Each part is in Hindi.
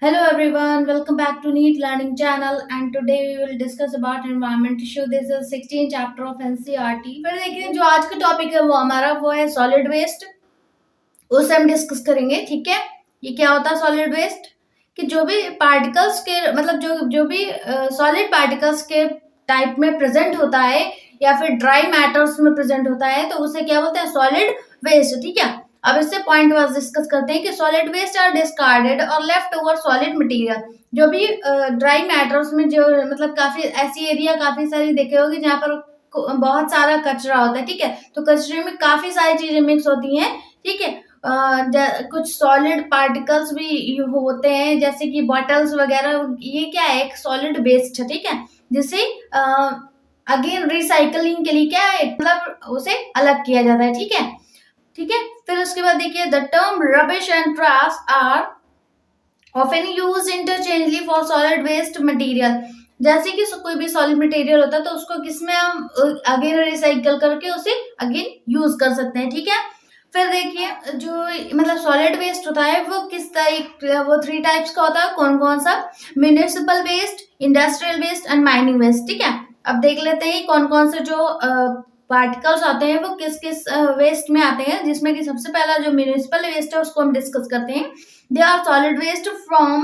Hello everyone, welcome back to Neat Learning channel and today we will discuss about environment issue. This is 16 chapter of NCERT. फिर देखिए जो आज का टॉपिक है वो है सॉलिड वेस्ट। उसे हम डिस्कस करेंगे, ठीक है। ये क्या होता है सॉलिड वेस्ट? कि जो भी पार्टिकल्स के मतलब जो जो भी सॉलिड पार्टिकल्स के टाइप में प्रेजेंट होता है या फिर ड्राई मैटर्स में प्रेजेंट होता है तो उसे क्या बोलते हैं? सॉलिड वेस्ट, ठीक है। अब इससे पॉइंट वाइज डिस्कस करते हैं कि सॉलिड वेस्ट आर डिस्कार्डेड और लेफ्ट ओवर सॉलिड मटेरियल। जो भी ड्राई मैटर्स में जो मतलब काफी ऐसी एरिया काफी सारी देखे होगी जहाँ पर बहुत सारा कचरा होता है, ठीक है। तो कचरे में काफी सारी चीजें मिक्स होती हैं, ठीक है। कुछ सॉलिड पार्टिकल्स भी होते हैं जैसे कि बॉटल्स वगैरह। ये क्या है? एक सॉलिड वेस्ट है, ठीक है। जिसे अगेन रिसाइकलिंग के लिए क्या है मतलब उसे अलग किया जाता है, ठीक है। ठीक है, फिर उसके बाद देखिए the term rubbish and trash are often use interchangeably for solid waste material. जैसे कि कोई भी सॉलिड मटेरियल होता है तो उसको किसमें हम अगेन रिसाइकल करके उसे अगेन यूज कर सकते हैं, ठीक है। फिर देखिए जो मतलब सॉलिड वेस्ट होता है वो किस टाइप, वो 3 टाइप्स का होता है। कौन कौन सा? Municipal waste, industrial waste and mining waste, ठीक है। अब देख लेते हैं कौन कौन से जो पार्टिकल्स आते हैं वो किस किस वेस्ट में आते हैं। जिसमें कि सबसे पहला जो म्यूनिसिपल वेस्ट है उसको हम डिस्कस करते हैं। They are solid waste from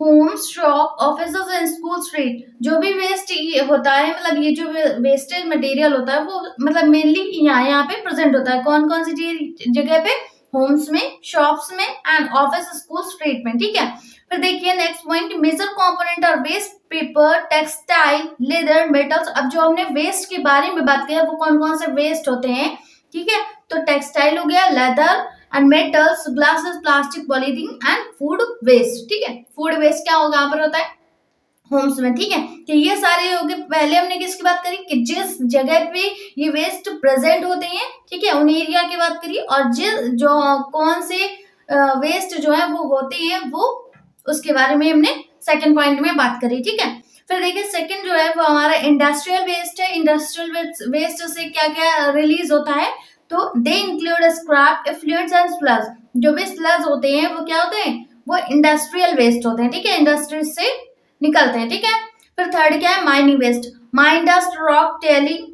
homes, shop, offices and school street. जो भी वेस्ट होता है मतलब ये जो वेस्टेज मटेरियल होता है वो मतलब मेनली यहाँ पे प्रेजेंट होता है। कौन कौन सी जगह पे? होम्स में, शॉप्स में एंड ऑफिस, स्कूल, स्ट्रीट में, ठीक है। फिर देखिए नेक्स्ट पॉइंट, मेजर कंपोनेंट और waste paper, textile, leather, metals. अब जो हमने वेस्ट के बारे में बात किया वो कौन कौन से वेस्ट होते हैं, ठीक है। तो टेक्सटाइल हो गया, leather and metals, glasses, plastic, polythene and food waste, ठीक है। फूड वेस्ट क्या होगा? यहाँ पर होता है होम्स में, ठीक है। तो ये सारे हो गए। पहले हमने किसकी बात करी कि जिस जगह पे ये वेस्ट प्रेजेंट होते हैं, ठीक है, उन एरिया की बात करी। और जिस जो कौन से वेस्ट जो है वो होते हैं वो उसके बारे में हमने सेकंड पॉइंट में बात करी, ठीक है। फिर देखिए सेकंड जो है वो हमारा इंडस्ट्रियल वेस्ट है। इंडस्ट्रियल वेस्ट से क्या क्या रिलीज होता है? तो they include scrap, effluents and sludge. जो भी स्लज होते हैं वो क्या होते हैं? वो इंडस्ट्रियल वेस्ट होते हैं, ठीक है। इंडस्ट्री से निकलते हैं, ठीक है। फिर थर्ड क्या है? Mining waste, mine dust, rock, tailing,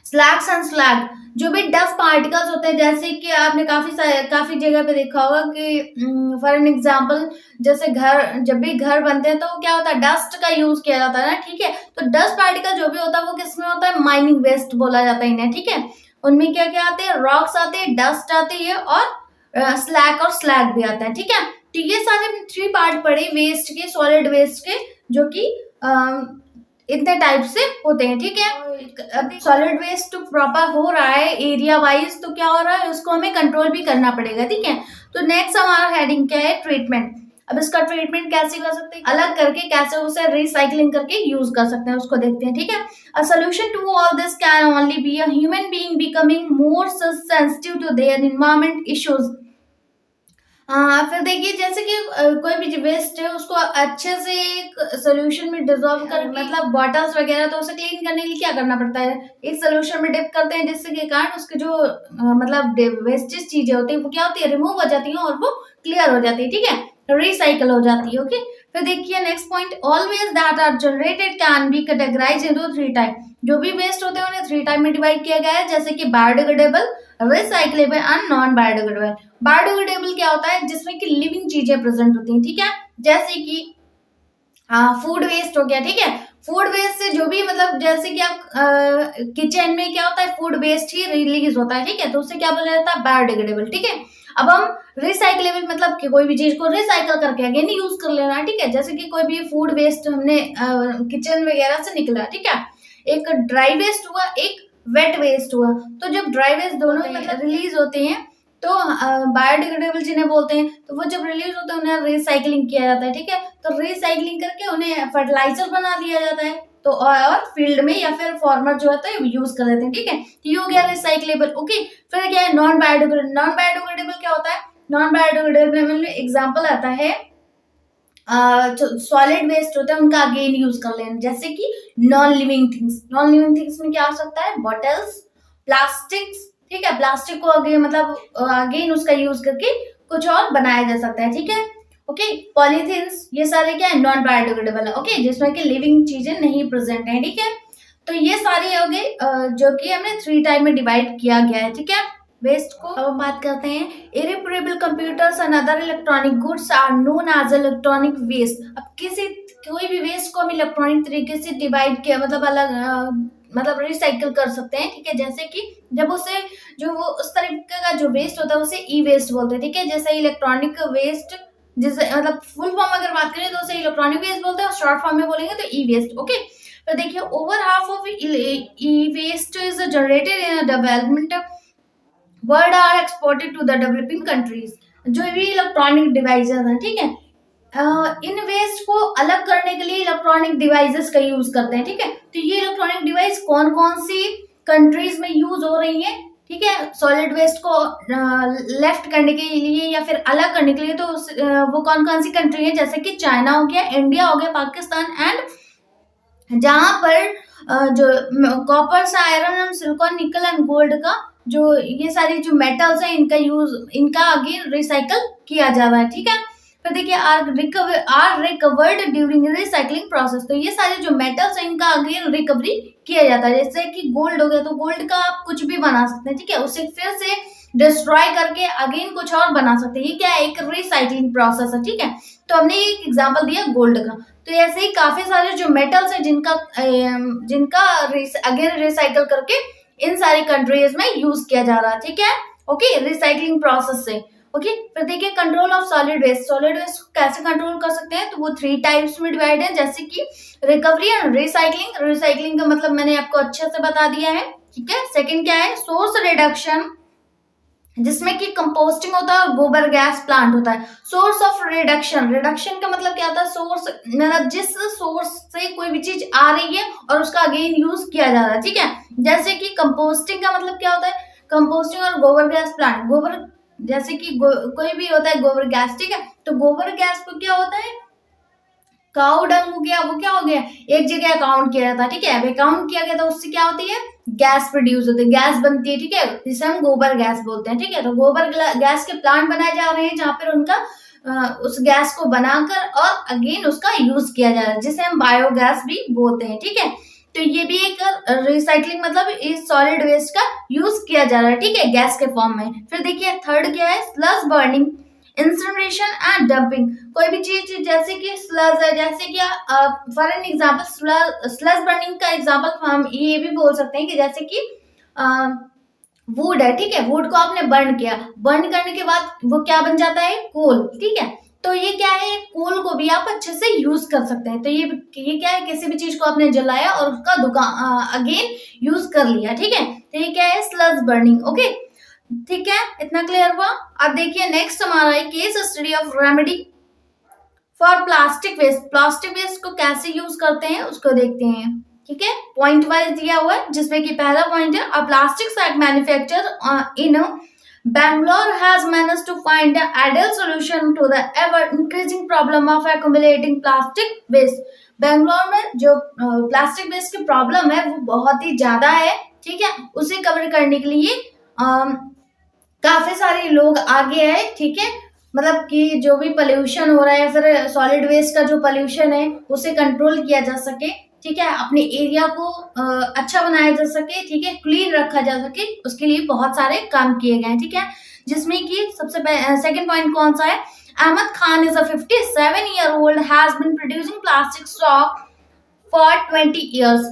slags and slag. जो भी डस्ट पार्टिकल्स होते हैं जैसे कि आपने काफी जगह पे देखा होगा कि फॉर एन एग्जांपल जैसे जब भी घर बनते हैं तो क्या होता है? डस्ट का यूज किया जाता है ना, ठीक है। तो डस्ट पार्टिकल जो भी होता है वो किसमें होता है? माइनिंग वेस्ट बोला जाता है इन्हें, ठीक है। उनमें क्या क्या आते हैं? रॉक्स आते हैं, डस्ट आती है और स्लैग भी आता है, ठीक है। तो ये सारे 3 पार्ट पड़े वेस्ट के, सॉलिड वेस्ट के, जो कि इतने टाइप से होते हैं, ठीक है। अब सॉलिड वेस्ट प्रॉपर हो रहा है एरिया वाइज तो क्या हो रहा है उसको हमें कंट्रोल भी करना पड़ेगा, ठीक है। तो नेक्स्ट हमारा हेडिंग क्या है? ट्रीटमेंट। अब इसका ट्रीटमेंट कैसे कर सकते हैं? अलग करके कैसे उसे रिसाइकलिंग करके यूज कर सकते हैं उसको देखते हैं, ठीक है। A solution to all this can only be a human being becoming more sensitive to their environment issues. हाँ, फिर देखिए जैसे कि कोई भी वेस्ट है उसको अच्छे से एक सोल्यूशन में डिजोल्व कर मतलब बॉटल्स वगैरह तो उसे क्लीन करने के लिए क्या करना पड़ता है? एक सोल्यूशन में डिप करते हैं जिससे के कारण उसके जो मतलब वेस्टेज चीजें होती है वो क्या होती है? रिमूव हो जाती है और वो क्लियर हो जाती है, ठीक है। रिसाइकल हो जाती है, ओके। फिर देखिए next point, always that are generated can be categorized into 3 type. जो भी वेस्ट होते हैं उन्हें 3 टाइप में डिवाइड किया गया है जैसे कि biodegradable, recyclable and non biodegradable. Biodegradable क्या होता है? जिसमें कि लिविंग चीजें प्रेजेंट होती हैं, ठीक है। जैसे कि फूड वेस्ट हो गया, ठीक है। फूड वेस्ट से जो भी मतलब जैसे कि आप किचन में क्या होता है? फूड वेस्ट ही रिलीज होता है, ठीक है। तो उससे क्या बोला जाता है? बायोडिग्रेडेबल, ठीक है। अब हम रिसाइक्लेबल मतलब कि कोई भी चीज को रिसाइकल करके अगेन यूज कर लेना, ठीक है। जैसे कि कोई भी फूड वेस्ट हमने किचन वगैरह से निकला, ठीक है। एक ड्राई वेस्ट हुआ, एक वेट वेस्ट हुआ। तो जब ड्राई वेस्ट दोनों मतलब रिलीज होते हैं तो बायोडिग्रेडेबल जिन्हें बोलते हैं तो वो जब रिलीज होते हैं उन्हें रिसाइकलिंग किया जाता है, ठीक है। तो रिसाइकलिंग करके उन्हें फर्टिलाइजर बना दिया जाता है। तो और फील्ड में या फिर फार्मर जो होता है यूज कर लेते हैं, ठीक है। तो ये हो गया रिसाइकलेबल, ओके। फिर क्या है? Non biodegradable. नॉन बायोडिग्रेडेबल क्या होता है? नॉन बायोडिग्रेडेबल में एग्जाम्पल आता है सॉलिड वेस्ट होता है उनका अगेन यूज कर लेना जैसे कि non living things. Non living things में क्या हो सकता है? बॉटल्स, प्लास्टिक्स, ठीक है। प्लास्टिक को अगेन मतलब अगेन उसका यूज करके कुछ और बनाया जा सकता है, ठीक है। ओके। पॉलीथीन्स ये सारे क्या है, नॉन बायोडिग्रेडेबल है, ओके, जिसमें कि लिविंग चीजें नहीं प्रेजेंट है, ठीक है। तो ये सारे हो गए जो कि हमने 3 टाइप में डिवाइड किया गया है, ठीक है, वेस्ट को। अब हम बात करते हैं irreparable computers and other electronic goods are known as electronic waste. अब किसी कोई भी वेस्ट को हम इलेक्ट्रॉनिक तरीके से डिवाइड किया, मतलब अलग मतलब रिसाइकिल कर सकते हैं, ठीक है। जैसे कि जब उसे जो वो उस तरीके का जो वेस्ट होता है उसे ई वेस्ट बोलते हैं, ठीक है। जैसे इलेक्ट्रॉनिक वेस्ट, जिसे मतलब फुल फॉर्म अगर बात करें तो उसे इलेक्ट्रॉनिक वेस्ट बोलते हैं, और शॉर्ट फॉर्म में बोलेंगे तो ई वेस्ट, ओके। तो देखिए over half of e waste is generated in development world are exported to the developing countries. जो भी इलेक्ट्रॉनिक डिवाइसेस हैं, ठीक है, इन वेस्ट को अलग करने के लिए इलेक्ट्रॉनिक डिवाइसेस का यूज करते हैं, ठीक है। तो ये इलेक्ट्रॉनिक डिवाइस कौन कौन सी कंट्रीज में यूज हो रही है, ठीक है, सॉलिड वेस्ट को लेफ्ट करने के लिए या फिर अलग करने के लिए। तो वो कौन कौन सी कंट्री है, जैसे कि चाइना हो गया, इंडिया हो गया, पाकिस्तान, एंड जहां पर जो कॉपर से आयरन एंड सिलिकॉन, निकल एंड गोल्ड का जो ये सारी जो मेटल्स है इनका अगेन रिसाइकल किया जा रहा है, ठीक है। फिर देखिए are recovered during recycling process. तो ये सारे जो मेटल्स है इनका अगेन रिकवरी किया जाता है। जैसे कि गोल्ड हो गया, तो गोल्ड का आप कुछ भी बना सकते हैं, ठीक है, उसे फिर से डिस्ट्रॉय करके अगेन कुछ और बना सकते हैं। ये क्या है, एक रिसाइकलिंग प्रोसेस है, ठीक है। तो हमने एक एग्जांपल दिया गोल्ड का। तो ऐसे ही काफी सारे जो मेटल्स है जिनका अगेन रिसाइकल करके इन सारी कंट्रीज में यूज किया जा रहा है, ठीक है, ओके, रिसाइकलिंग प्रोसेस से, ओके। फिर देखिए control of solid waste. Solid waste को कैसे कंट्रोल कर सकते हैं, तो वो 3 टाइप्स में डिवाइड है, जैसे कि रिकवरी एंड रिसाइकलिंग। रिसाइकलिंग का मतलब मैंने आपको अच्छे से बता दिया है, ठीक है। सेकंड क्या है, सोर्स रिडक्शन, जिसमें कि कंपोस्टिंग होता है और गोबर गैस प्लांट होता है। सोर्स ऑफ रिडक्शन, रिडक्शन का मतलब क्या होता है, सोर्स मतलब जिस सोर्स से कोई भी चीज आ रही है और उसका अगेन यूज किया जा रहा है, ठीक है। जैसे कि कंपोस्टिंग का मतलब क्या होता है, कंपोस्टिंग और गोबर गैस प्लांट। गोबर जैसे कि कोई भी होता है गोबर गैस, ठीक है। तो गोबर गैस को क्या होता है, काउ डंग हो गया, वो क्या हो गया, एक जगह अकाउंट किया जाता है, ठीक है। अब अकाउंट किया गया तो उससे क्या होती है, गैस प्रोड्यूस होती है, गैस बनती है, ठीक है, जिसे हम गोबर गैस बोलते हैं, ठीक है। तो गोबर गैस के प्लांट बनाए जा रहे हैं जहां पर उनका उस गैस को बनाकर और अगेन उसका यूज किया जा रहा है, जिसे हम बायोगैस भी बोलते हैं, ठीक है। तो ये भी एक रिसाइकलिंग मतलब इस सॉलिड वेस्ट का यूज किया जा रहा है, ठीक है, गैस के फॉर्म में। फिर देखिए थर्ड क्या है, sludge burning, incineration and dumping. कोई भी चीज जैसे कि स्लज है, जैसे कि for an example sludge burning का एग्जांपल हम ये भी बोल सकते हैं कि जैसे कि वुड है, ठीक है, वुड को आपने बर्न किया, बर्न करने के बाद वो क्या बन जाता है, कोल, ठीक है। तो ये क्या है, कोल को भी आप अच्छे से यूज कर सकते हैं। तो ये क्या है, किसी भी चीज को आपने जलाया और उसका अगेन यूज कर लिया, ठीक है। तो ये क्या है, स्लज बर्निंग, ओके, ठीक है, इतना क्लियर हुआ। अब देखिए नेक्स्ट हमारा है case study of remedy for plastic waste. Plastic waste को कैसे यूज करते हैं उसको देखते हैं, ठीक है। पॉइंट वाइज दिया हुआ है, जिसमें कि पहला पॉइंट है, a plastic sack manufacture in Bangalore has managed to find an ideal solution to the ever increasing problem of accumulating plastic waste. Bangalore में जो प्लास्टिक वेस्ट की प्रॉब्लम है वो बहुत ही ज्यादा है, ठीक है। उसे कवर करने के लिए काफी सारे लोग आगे आए, ठीक है। मतलब कि जो भी पोल्यूशन हो रहा है, फिर सॉलिड वेस्ट का जो पोल्यूशन है उसे कंट्रोल किया जा सके, ठीक है, अपने एरिया को अच्छा बनाया जा सके, ठीक है, क्लीन रखा जा सके, उसके लिए बहुत सारे काम किए गए हैं, ठीक है। जिसमें कि सबसे सेकंड पॉइंट कौन सा है, Ahmed Khan is a 57-year-old has been producing plastic stock for 20 years।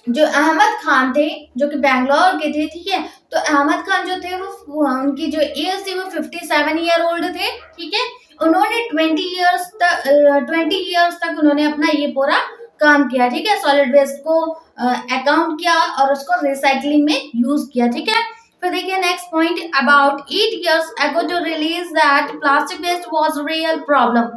जो अहमद खान थे जो कि बैंगलोर के थे, ठीक है। तो अहमद खान जो थे वो उनकी जो एज थी वो 57-year-old थे, ठीक है। उन्होंने 20 years तक उन्होंने अपना ये पूरा काम किया, ठीक है, सॉलिड वेस्ट को अकाउंट किया और उसको रिसाइकलिंग में यूज किया, ठीक है। फिर देखिए next point, about 8 years ago to release that plastic waste was real problem।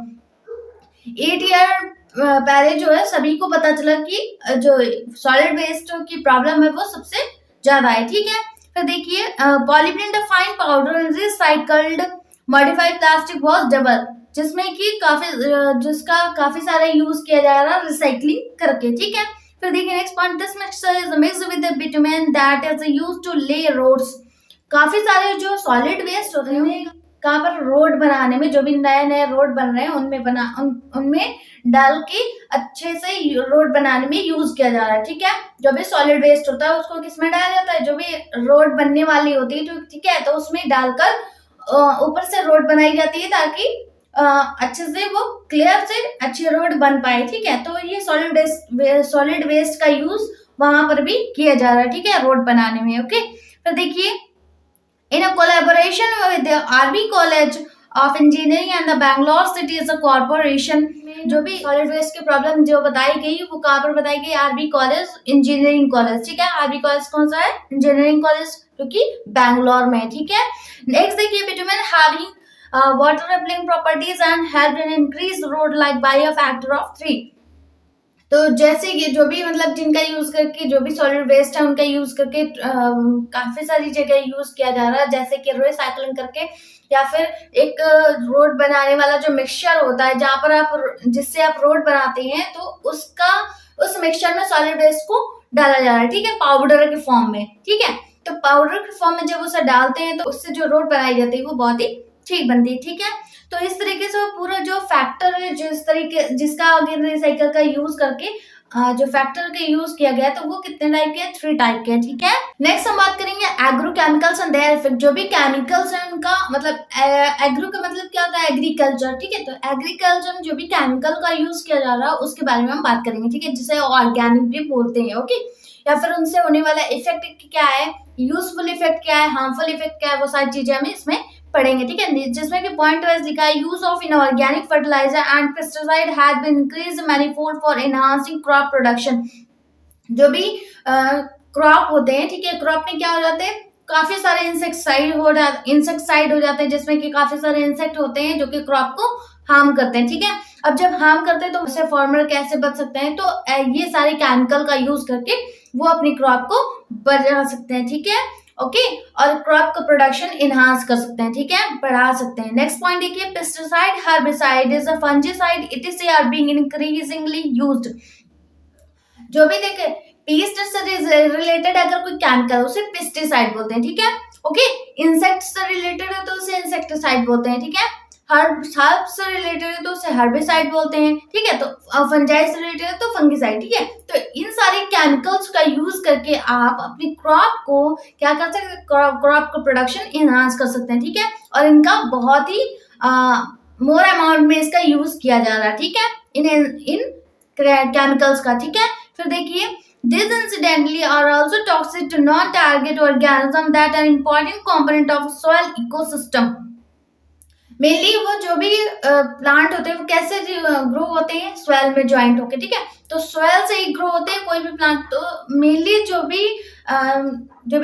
8 year पहले जो है सभी को पता चला कि जो सॉलिड वेस्ट की प्रॉब्लम है वो सबसे ज्यादा है, ठीक है। फिर देखिए पॉलीप्रीन fine powder recycled modified plastic was double, जिसमें कि जिसका काफी सारा यूज किया जा रहा है रिसाइकलिंग करके, ठीक है। फिर देखिए next point, this mixture is mixed with the bitumen that is used to lay roads. काफी सारे जो सॉलिड वेस्ट होते हैं कहाँ पर रोड बनाने में, जो भी नए नए रोड बन रहे हैं उनमें डाल के अच्छे से रोड बनाने में यूज किया जा रहा है। ठीक है, जो भी सॉलिड वेस्ट होता है उसको किसमें डाला जाता है, जो भी रोड बनने वाली होती है, ठीक है, तो उसमें डालकर ऊपर से रोड बनाई जाती है ताकि अच्छे से वो क्लियर से अच्छी रोड बन पाए। ठीक है, तो ये सॉलिड वेस्ट का यूज वहां पर भी किया जा रहा है। ठीक है, रोड बनाने में। ओके, तो देखिए, in a collaboration with the RB college of engineering and the Bangalore city is a corporation, जो भी सॉलिड वेस्ट की प्रॉब्लम जो बताई गई वो कहाँ पर बताई गई, आरबी कॉलेज इंजीनियरिंग कॉलेज। ठीक है, आरबी कॉलेज कौन सा है, इंजीनियरिंग कॉलेज, जो कि बैंगलोर में। ठीक है, नेक्स्ट देखिए, bitumen having water repelling properties and help in increase road like by a factor of 3। तो जैसे कि जो भी मतलब जिनका यूज करके, जो भी सॉलिड वेस्ट है उनका यूज करके काफी सारी जगह यूज किया जा रहा है, जैसे कि रिसाइकलिंग करके, या फिर एक रोड बनाने वाला जो मिक्सचर होता है जहां पर आप जिससे आप रोड बनाते हैं, तो उस मिक्सचर में सॉलिड वेस्ट को डाला जा रहा है। ठीक है, पाउडर के फॉर्म में। ठीक है, तो पाउडर के फॉर्म में जब उसे डालते हैं तो उससे जो रोड बनाई जाती है वो बहुत ही ठीक बनती है। ठीक है, तो इस तरीके से पूरा जो फैक्टर है, जिसका आगे रिसाइकल का यूज करके जो फैक्टर का यूज किया गया, तो वो कितने टाइप के, 3 टाइप के। ठीक है, नेक्स्ट हम बात करेंगे एग्रोकेमिकल्स एंड देयर इफेक्ट। जो भी केमिकल्स है उनका मतलब, एग्रो का मतलब क्या होता है, एग्रीकल्चर। ठीक है, तो एग्रीकल्चर में जो भी केमिकल का यूज किया जा रहा है उसके बारे में हम बात करेंगे। ठीक है, जिसे ऑर्गेनिक भी बोलते हैं। ओके, या फिर उनसे होने वाला इफेक्ट क्या है, यूजफुल इफेक्ट क्या है, हार्मफुल इफेक्ट क्या है, वो सारी चीजें हमें इसमें पढ़ेंगे। ठीक है, जिसमें कि पॉइंट वाइज लिखा है, use of inorganic fertilizer and pesticide has been increased manifold for enhancing crop production. जो भी क्रॉप होते हैं, ठीक है, क्रॉप में क्या हो जाते हैं, काफी सारे इंसेक्टिसाइड हो जाते हैं, जिसमें कि काफी सारे इंसेक्ट होते हैं जो कि क्रॉप को हार्म करते हैं। ठीक है, अब जब हार्म करते हैं तो उससे फार्मर कैसे बच सकते हैं, तो ये सारे केमिकल का यूज करके वो अपनी क्रॉप को बचा सकते हैं। ठीक है, ओके, और क्रॉप का प्रोडक्शन इनहांस कर सकते हैं। ठीक है, बढ़ा सकते हैं। नेक्स्ट पॉइंट देखिए, pesticide herbicide is a fungicide, it is are being increasingly used. जो भी देखे पेस्ट से रिलेटेड अगर कोई केमिकल, उसे पेस्टिसाइड बोलते हैं। ठीक है, ओके, इंसेक्ट से रिलेटेड है तो उसे इंसेक्टिसाइड बोलते हैं। ठीक है, हर्ब से रिलेटेड है तो उसे हर्बिसाइड बोलते हैं। ठीक है, तो फंजाई से रिलेटेड है तो फंगिसाइड। ठीक है, तो इन सारे केमिकल्स का यूज करके आप अपनी क्रॉप को क्या कर सकते हैं, क्रॉप का प्रोडक्शन इनहांस कर सकते हैं। ठीक है, और इनका बहुत ही मोर अमाउंट में इसका यूज किया जा रहा है। ठीक है, इन केमिकल्स का। ठीक है, फिर देखिए, these incidentally are also toxic to non-target organisms that are important component of soil ecosystem. Mainly वो जो भी प्लांट होते हैं वो कैसे ग्रो होते हैं, सॉइल में ज्वाइंट होके। ठीक है, तो सॉइल से ही ग्रो होते हैं कोई भी प्लांट। तो मेनली जो भी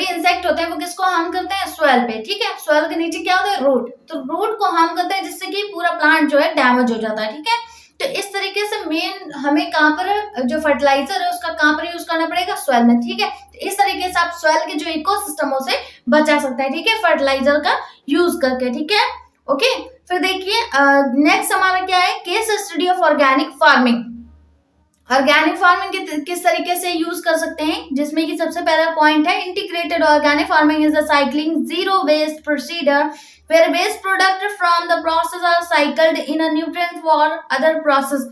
इंसेक्ट होते हैं वो किसको हार्म करते हैं, सॉइल पे। ठीक है, सॉइल के नीचे क्या होता है, रूट, तो रूट को हार्म करते हैं, जिससे कि पूरा प्लांट जो है डैमेज हो जाता है। ठीक है, तो इस तरीके से मेन हमें कहाँ पर जो फर्टिलाइजर है उसका कहाँ पर यूज करना पड़ेगा, सॉइल में। ठीक है, तो इस तरीके से आप सॉइल के जो इकोसिस्टम है उसे बचा सकते हैं। ठीक है, फर्टिलाइजर का यूज करके। ठीक है, ओके, फिर देखिए, नेक्स्ट हमारा क्या है, case study of organic farming. Organic farming किस तरीके से यूज कर सकते हैं, जिसमें कि सबसे पहला पॉइंट है, integrated organic farming is the cycling zero waste procedure where waste product from the process are cycled in a nutrient for other process।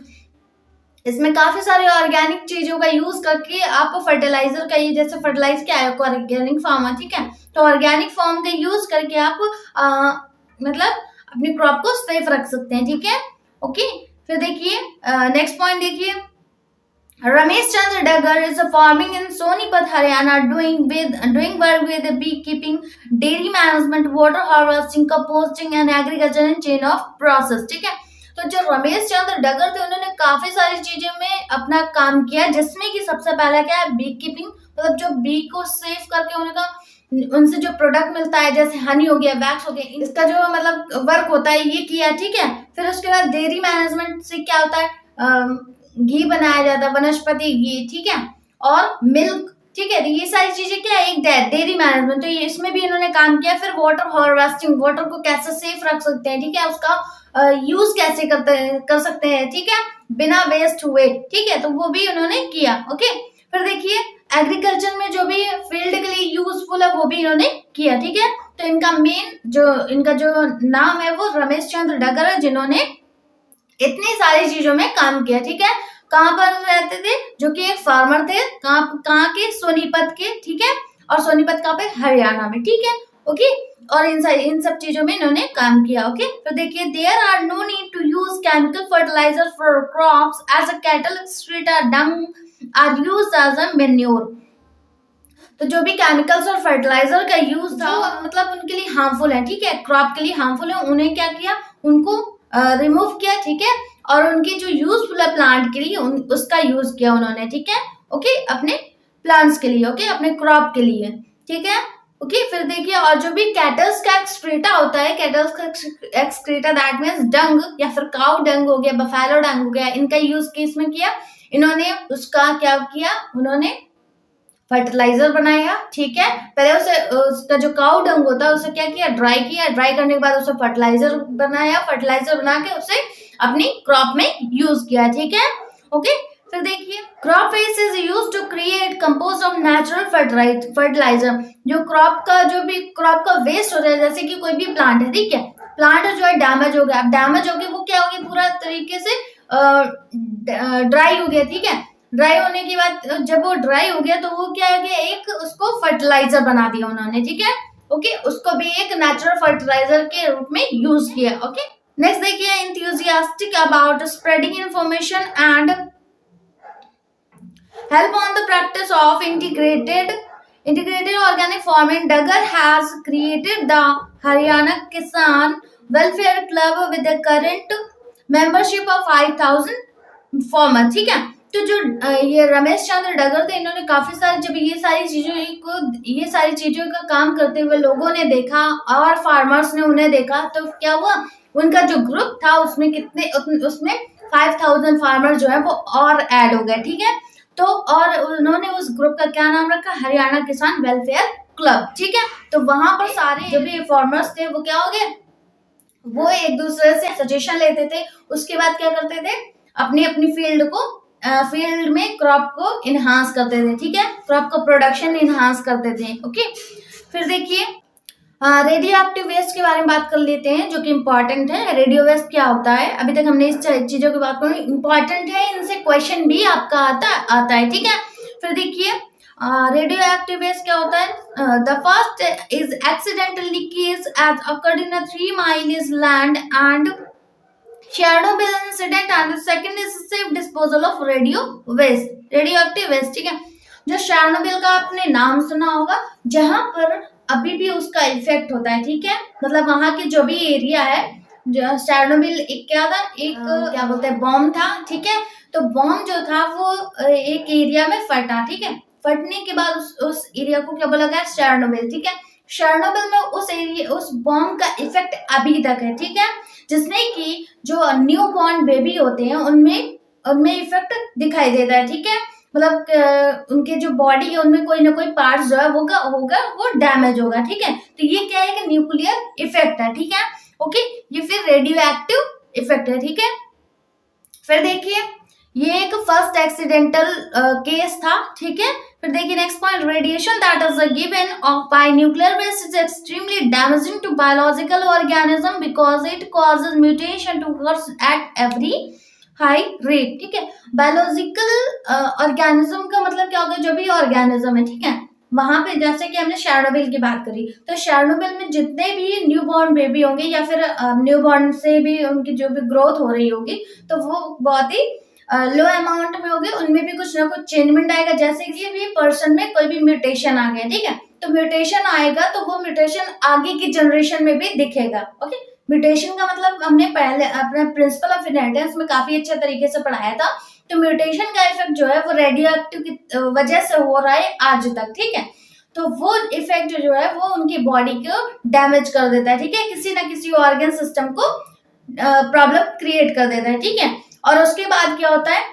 इसमें काफी सारे ऑर्गेनिक चीजों का यूज करके आप फर्टिलाइजर का, ये जैसे फर्टिलाइज क्या है, ऑर्गेनिक फार्म है। ठीक है, तो ऑर्गेनिक फार्म का यूज करके आप मतलब अपनी क्रॉप को सेफ रख सकते हैं। ठीक है, ओके, फिर देखिए, नेक्स्ट पॉइंट देखिए, Ramesh Chandra Daggar is farming in Sonipat, Haryana, doing work with beekeeping, dairy management, water harvesting, composting and agriculture and chain of process। ठीक है, तो जो रमेश चंद्र डगर थे उन्होंने काफी सारी चीजें में अपना काम किया, जिसमें कि सबसे पहला क्या है, बी कीपिंग, मतलब जो बी को सेव करके उनसे जो प्रोडक्ट मिलता है, जैसे हनी हो गया, वैक्स हो गया, इसका जो मतलब वर्क होता है ये किया। ठीक है, फिर उसके बाद डेयरी मैनेजमेंट से क्या होता है, घी बनाया जाता है, वनस्पति घी। ठीक है, और मिल्क। ठीक है, तो ये सारी चीजें क्या है, एक डेयरी मैनेजमेंट, तो ये इसमें भी इन्होंने काम किया। फिर वाटर हार्वेस्टिंग, वाटर को कैसे सेफ रख सकते हैं। ठीक है, उसका यूज कैसे कर सकते हैं। ठीक है, बिना वेस्ट हुए। ठीक है, तो वो भी उन्होंने किया। ओके, फिर देखिए, एग्रीकल्चर में जो भी फील्ड के लिए यूजफुल है वो भी इन्होंने किया। ठीक है, तो इनका जो नाम है वो रमेश चंद्र डगर है, जिन्होंने इतनी सारी चीजों में काम किया। ठीक है, कहाँ पर रहते थे, जो कि एक फार्मर थे, कहाँ के, सोनीपत के। ठीक है, और सोनीपत कहाँ पे, हरियाणा में। ठीक है, ओके, और इन सब चीजों में इन्होंने काम किया। ओके, तो देखिए, there are no need to use chemical fertilizer for crops as a cattle excreta dung are used as a manure. तो जो भी केमिकल्स और फर्टिलाइजर का यूज था, मतलब उनके लिए हार्मफुल है। ठीक है, क्रॉप के लिए हार्मफुल है, उन्हें क्या किया, उनको रिमूव किया। ठीक है, और उनके जो यूजफुल है प्लांट के लिए, उसका यूज किया उन्होंने। ठीक है, ओके, अपने प्लांट्स के लिए, ओके, अपने क्रॉप के लिए। ठीक है, ओके, फिर देखिए, और जो भी कैटल्स का एक्सक्रीटा होता है, कैटल्स का एक्सक्रीटा दैट मीन्स डंग, या फिर काउ डंग हो गया, बफेलो डंग हो गया, इनका यूज किस में किया, इन्होंने उसका क्या किया, उन्होंने फर्टिलाइजर बनाया। ठीक है, पहले उसका जो काउ डंग होता है उसे क्या किया, ड्राई किया, ड्राई करने के बाद उसे फर्टिलाइजर बनाया, फर्टिलाइजर बना के उसे अपनी क्रॉप में यूज किया। ठीक है, ओके, फिर देखिए, crop waste is used to create compost of natural fertilizer. जो क्रॉप का वेस्ट हो जाए, जैसे कि कोई भी प्लांट है, ठीक है, प्लांट जो है डैमेज हो गया, अब डैमेज हो गया, वो क्या हो गया, पूरा तरीके से ड्राई हो गया। ठीक है, ड्राई होने के बाद, जब वो ड्राई हो गया, तो वो क्या हो गया, एक उसको फर्टिलाइजर बना दिया उन्होंने। ठीक है, ओके, उसको भी एक नेचुरल फर्टिलाइजर के रूप में यूज किया। ओके, नेक्स्ट देखिए, enthusiastic about spreading information and help on the practice of integrated organic farming. Dagar has created the Haryana Kisan Welfare Club with a current membership of 5,000 farmers. ठीक है, तो जो ये रमेश चंद्र डगर थे, इन्होंने काफी सारे, जब ये सारी चीजों का काम करते हुए लोगों ने देखा और फार्मर्स ने उन्हें देखा, तो क्या हुआ, उनका जो ग्रुप था उसमें 5,000 फार्मर जो है वो और ऐड हो गए। ठीक है, तो और उन्होंने उस ग्रुप का क्या नाम रखा, हरियाणा किसान वेलफेयर क्लब। ठीक है, तो वहां पर सारे जो भी फार्मर्स थे वो क्या हो गए, वो एक दूसरे से सजेशन लेते थे, उसके बाद क्या करते थे, अपनी अपनी फील्ड में क्रॉप को इनहांस करते थे। ठीक है, क्रॉप का प्रोडक्शन इनहांस करते थे। ओके, फिर देखिए, रेडियो एक्टिव वेस्ट के बारे में बात कर लेते हैं, जो कि इम्पोर्टेंट है। रेडियो वेस्ट क्या होता है, अभी तक हमने इस चीजों की बात करी, इम्पोर्टेंट है, इनसे क्वेश्चन भी आपका आता है। ठीक है, फिर देखिए, रेडियो एक्टिव वेस्ट क्या होता है, the first is accidental leakage as occurred in 3 miles land and Chernobyl incident, and the second is safe disposal of radioactive waste। ठीक है, जो Chernobyl का आपने नाम सुना होगा, जहां पर अभी भी उसका इफेक्ट होता है। ठीक है, मतलब वहां की जो भी एरिया है, जो Chernobyl एक क्या था, एक क्या बोलते हैं, बॉम्ब था। ठीक है, तो बॉम्ब जो था वो एक एरिया में फटा। ठीक है, फटने के बाद उस एरिया को क्या बोला गया, Chernobyl। ठीक है, Chernobyl में उस बॉम्ब का इफेक्ट अभी तक है। ठीक है, जिसमें कि जो न्यू बॉर्न बेबी होते हैं उनमें इफेक्ट दिखाई देता है। ठीक है, मतलब उनके जो बॉडी है उनमें कोई ना कोई पार्ट जो है वो डैमेज होगा। ठीक है, तो ये क्या है कि न्यूक्लियर इफेक्ट है। ठीक है, ओके, ये फिर रेडियो एक्टिव इफेक्ट है। ठीक है, फिर देखिए, ये एक फर्स्ट एक्सीडेंटल केस था। ठीक है, फिर देखिए next point, radiation that is given off by nuclear waste is extremely damaging to biological organism because it causes mutation to worse at every high rate. ठीक है, बायोलॉजिकल ऑर्गेनिज्म का मतलब क्या होगा, जो भी ऑर्गेनिज्म है। ठीक है, वहां पे जैसे कि हमने Chernobyl की बात करी, तो Chernobyl में जितने भी न्यू बॉर्न बेबी होंगे या फिर न्यू बॉर्न से भी उनकी जो भी ग्रोथ हो रही होगी, तो वो बहुत ही लो अमाउंट में होगी, उनमें भी कुछ ना कुछ चेंजमेंट आएगा। जैसे कि भी पर्सन में कोई भी म्यूटेशन आ गया। ठीक है, तो म्यूटेशन आएगा तो वो म्यूटेशन आगे की जनरेशन में भी दिखेगा। ओके, म्यूटेशन का मतलब हमने पहले अपने प्रिंसिपल ऑफ इनहेरिटेंस में काफी अच्छे तरीके से पढ़ाया था। तो म्यूटेशन का इफेक्ट जो है वो रेडियो एक्टिव की वजह से हो रहा है आज तक। ठीक है, तो वो इफेक्ट जो है वो उनकी बॉडी को डैमेज कर देता है। ठीक है, किसी ना किसी ऑर्गन सिस्टम को प्रॉब्लम क्रिएट कर देता है। ठीक है, और उसके बाद क्या होता है,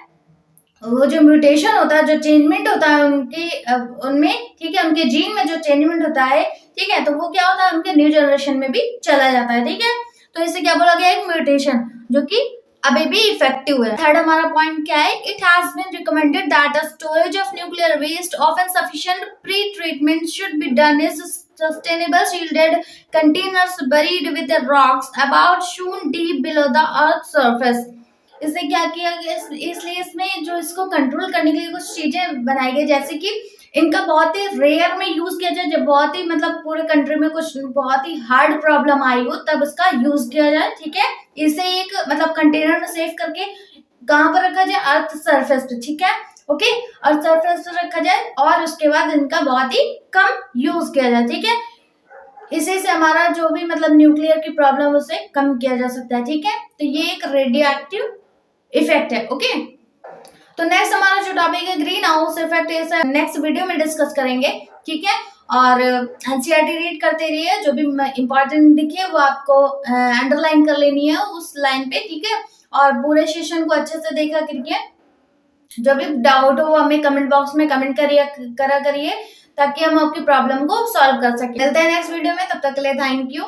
वो जो म्यूटेशन होता है, जो चेंजमेंट होता है उनमें, ठीक है, उनके जीन में जो चेंजमेंट होता है, ठीक है, तो वो क्या होता है, उनके न्यू जनरेशन में भी चला जाता है। ठीक है, तो इसे क्या बोला गया, एक म्यूटेशन, जो कि अभी भी इफेक्टिव है। थर्ड हमारा पॉइंट क्या है, it has been recommended that the storage of nuclear waste of an sufficient pre treatment should be done is sustainable shielded containers buried with the rocks about shown deep below the earth surface। इससे क्या किया गया, इसलिए इसमें जो इसको कंट्रोल करने के लिए कुछ चीजें बनाई गई, जैसे कि इनका बहुत ही रेयर में यूज किया जाए, जब बहुत ही मतलब पूरे कंट्री में कुछ बहुत ही हार्ड प्रॉब्लम आई हो तब इसका यूज किया जाए। ठीक है, इसे एक मतलब कंटेनर में सेव करके कहाँ पर रखा जाए, अर्थ सरफेस पे। ठीक है, ओके, अर्थ सरफेस पे रखा जाए और उसके बाद इनका बहुत ही कम यूज किया जाए। ठीक है, इसी से हमारा जो भी मतलब न्यूक्लियर की प्रॉब्लम उसे कम किया जा सकता है। ठीक है, तो ये एक रेडियो एक्टिव इफेक्ट है। ओके, तो नेक्स्ट हमारा जो टॉपिक है ग्रीन हाउस इफेक्ट, इसे नेक्स्ट वीडियो में डिस्कस करेंगे। ठीक है, और एनसीईआरटी रीड करते रहिए, जो भी इंपॉर्टेंट दिखे वो आपको अंडरलाइन कर लेनी है उस लाइन पे। ठीक है, और पूरे सेशन को अच्छे से देखा करिए, जो भी डाउट हो हमें कमेंट बॉक्स में कमेंट करा करिए ताकि हम आपकी प्रॉब्लम को सॉल्व कर सकें। मिलते हैं नेक्स्ट वीडियो में, तब तक के लिए थैंक यू।